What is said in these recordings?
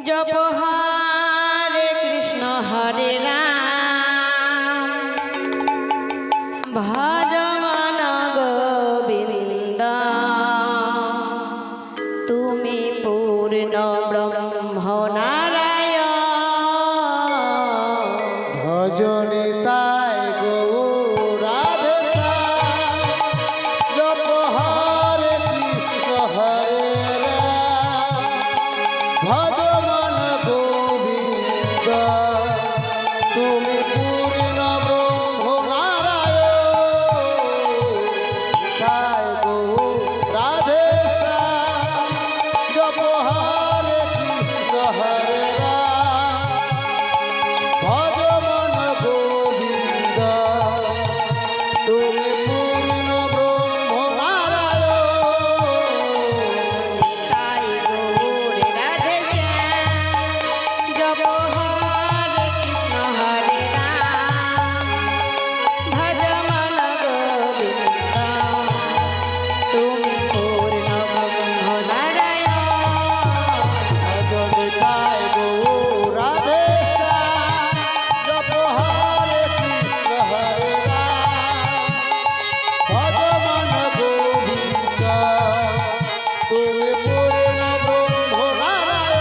जप हरे कृष्ण हरे राम भज मन गोविंद तुमी पूर्ण ब्रह्म नारायण भजनिताय गौ राधे जप हरे कृष्ण हरे राम भज मन गोविंद तुमी पूर्ण ब्रह्म नारायण ताय गौ राधे जप हरे कृष्ण हरे राम भज मन गोविंद तुमी पूर्ण ब्रह्म नारायण ताई गौर राधे जप हरे कृष्ण हरे राम भज मन गोविंद तुमी पूर्ण ब्रह्म नारायण भजनिताय गौ राधे जप हरे कृष्ण हरे राम भज मन गोविंद तुमी पूर्ण ब्रह्म नारायण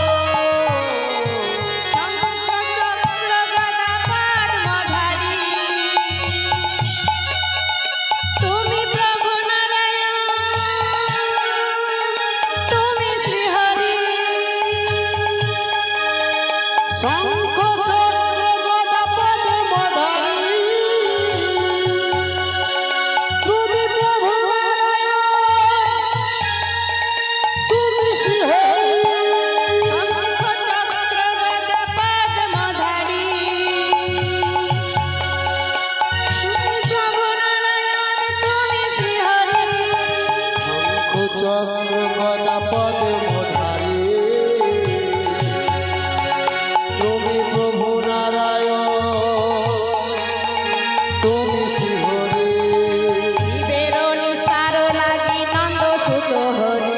তুমি প্রভু নারায়ণ তুমি শ্রীহরি শঙ্খ চক্র গদা পদ্মধারী তুমি প্রভু নারায়ণ তুমি শ্রীহরি শঙ্খ চক্র গদা পদ্মধারী তুমি প্রভু নারায়ণ তুমি শ্রীহরি শঙ্খ চক্র গদা পদ্মধারী তুমি প্রভু নারায়ণ তুমি শ্রীহরি জীবের নিস্তার লাগি নন্দ সুত হরি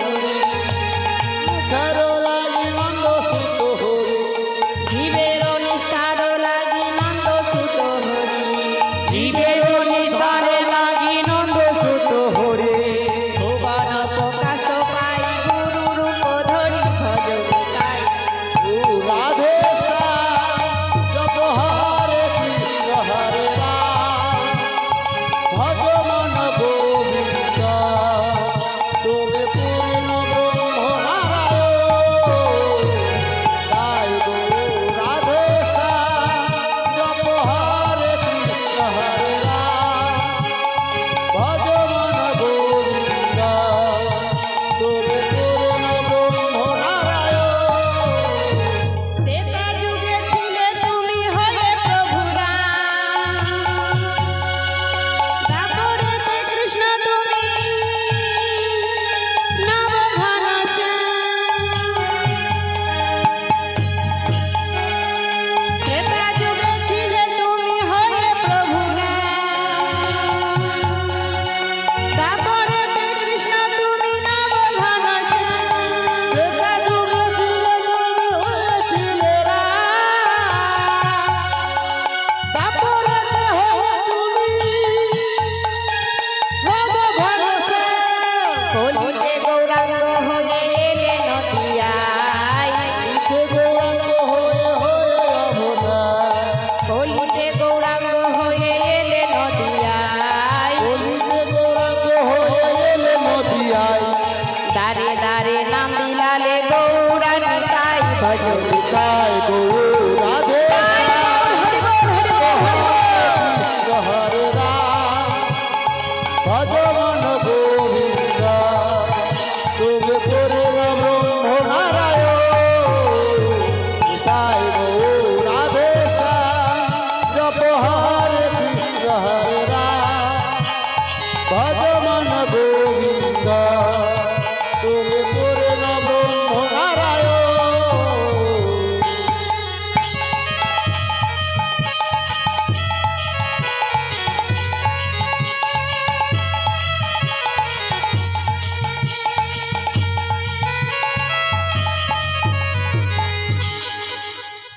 চারো লাগি নন্দ সুত হরি জীবের নিস্তার লাগি নন্দ সুত হরি জীবের নিস্তারে লাগি নন্দ সুত হরি ভুবন প্রকাশ পাই গুরু রূপ ধরি ভজন তাই রাধে জপ হরে কৃষ্ণ হরে রাম ভজ মন গোবিন্দ তুমি পূর্ণ ব্রহ্ম নারায়ণ তাই গো রাধে জপ হরে কৃষ্ণ হরে রাম ভজ মন গোবিন্দ তুমি পূর্ণ ব্রহ্ম নারায়ণ তেতা যুগে ছিলে তুমি হয়ে প্রভু রাম দাপরেতে কৃষ্ণ তুমি নবঘন তেতা যুগে ছিলে তুমি হয়ে প্রভু রাম দাপরেতে কৃষ্ণ তুমি নবঘন দেখা যুগে ছিলে তুমি হয়েছিলে রাম তারপরে তুমি নবঘন কলিতে গৌরাঙ্গ হয়ে এলে নদিয়ায় গৌরাঙ্গ হয়ে হয়ে অবদান কলিতে গৌরাঙ্গ হয়ে এলে নদিয়ায় বলিতে গৌরাঙ্গ হয়ে এলে নদিয়ায় দারে দারে নাম বিলালে গৌরাঙ্গ তাই ভজন তাই গো রাধে হরি বল হরি বল হরি বল কৃষ্ণ হরে রাম ভজ মন গোবিন্দ তুমি পূর্ণ ব্রহ্ম নারায়ণ তাই গো রাধে জপ হরে কৃষ্ণ হরে রাম ভজ মন গোবিন্দ তুমি পূর্ণ ব্রহ্ম নারায়ণ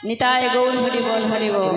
নিতাই গৌর হরি বল হরি বল।